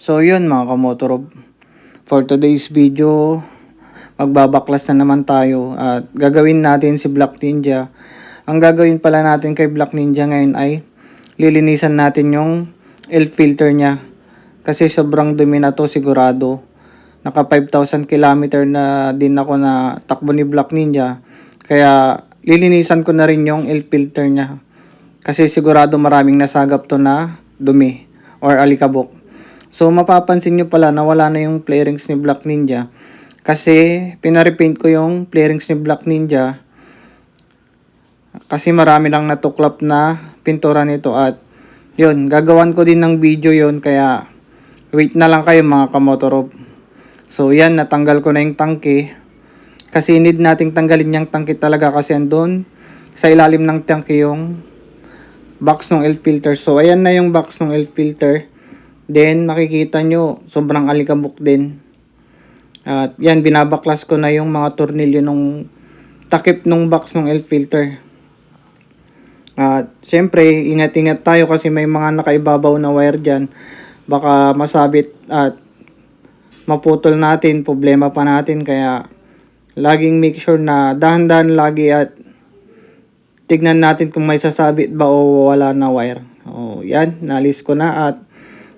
So yun mga kamotorob, for today's video, magbabaklas na naman tayo at gagawin natin si Black Ninja. Ang gagawin pala natin kay Black Ninja ngayon ay lilinisan natin yung air filter niya. Kasi sobrang dumi na to sigurado. Naka 5,000 km na din ako na takbo ni Black Ninja. Kaya lilinisan ko na rin yung air filter niya. Kasi sigurado maraming nasagap to na dumi or alikabok. So mapapansin nyo pala na wala na yung flare rings ni Black Ninja. Kasi pinarepaint ko yung flare rings ni Black Ninja. Kasi marami lang natuklap na pintura nito at yun, gagawan ko din ng video yun. Kaya wait na lang kayo mga kamotorob. So yan, natanggal ko na yung tangke. Kasi need nating tanggalin yung tangke talaga kasi andun sa ilalim ng tangke yung box ng air filter. So ayan na yung box ng air filter. Then makikita nyo sobrang alikabok din. At yan, binabaklas ko na yung mga tornilyo nung takip nung box ng air filter. At syempre ingat-ingat tayo kasi may mga nakaibabaw na wire dyan. Baka masabit at maputol natin, problema pa natin. Kaya laging make sure na dahan-dahan lagi at tignan natin kung may sasabit ba o wala na wire. O yan, nalis ko na at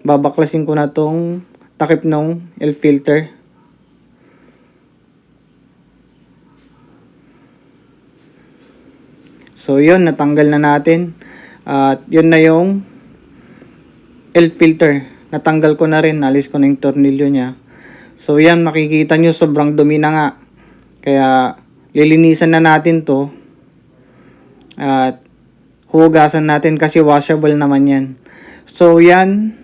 babaklasin ko na tong takip ng air filter. So yun, natanggal na natin. At yun na yung air filter. Natanggal ko na rin, nalis ko na yung tornilyo niya. So yan, makikita nyo sobrang dumi na nga. Kaya lilinisan na natin to. At hugasan natin kasi washable naman yan. So yan.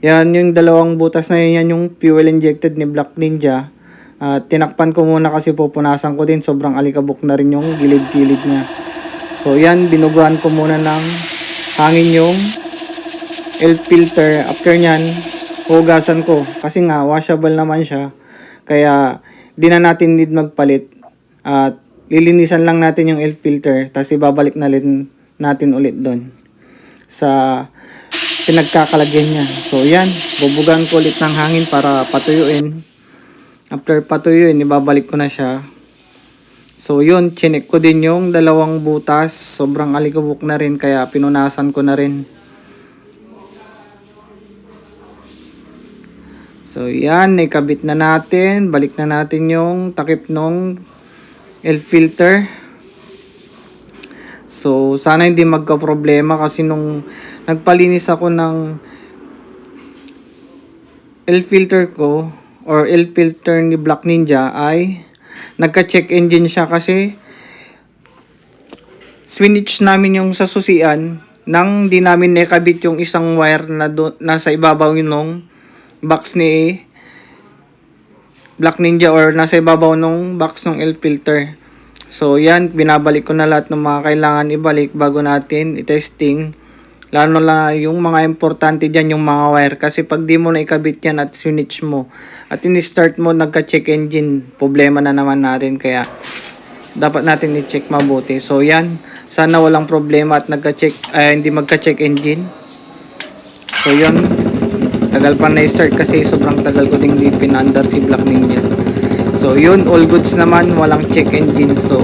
Yan yung dalawang butas na yan yung fuel injected ni Black Ninja. Tinakpan ko muna kasi pupunasan ko din. Sobrang alikabok na rin yung gilid-gilid niya. So yan, binuguan ko muna ng hangin yung air filter. After nyan, hugasan ko. Kasi nga, washable naman siya. Kaya, di na natin need magpalit. At lilinisan lang natin yung air filter. Tapos ibabalik na rin natin ulit doon sa pinagkakalagyan niya. So yan, bubugan ko ulit ng hangin para patuyuin. After patuyuin, ibabalik ko na siya. So yun, chinek ko din yung dalawang butas. Sobrang alikabok na rin kaya pinunasan ko na rin. So yan, naikabit na natin. Balik na natin yung takip ng air filter. So sana hindi magka-problema kasi nung nagpalinis ako ng air filter ko or air filter ni Black Ninja ay nagka-check engine siya kasi switch namin yung sa susian nang di namin nakabit yung isang wire na nasa ibabaw nung box ni Black Ninja or nasa ibabaw nung box ng air filter. So yan, binabalik ko na lahat ng mga kailangan ibalik bago natin i-testing. Lalo na yung mga importante dyan, yung mga wire. Kasi pag di mo na ikabit yan at switch mo at in-start mo, nagka-check engine, problema na naman natin. Kaya dapat natin i-check mabuti. So yan, sana walang problema at hindi magka-check engine. So yun, tagal pa na-start kasi sobrang tagal ko ding pinandar si Black Ninja. So yun, all goods naman, walang check engine. So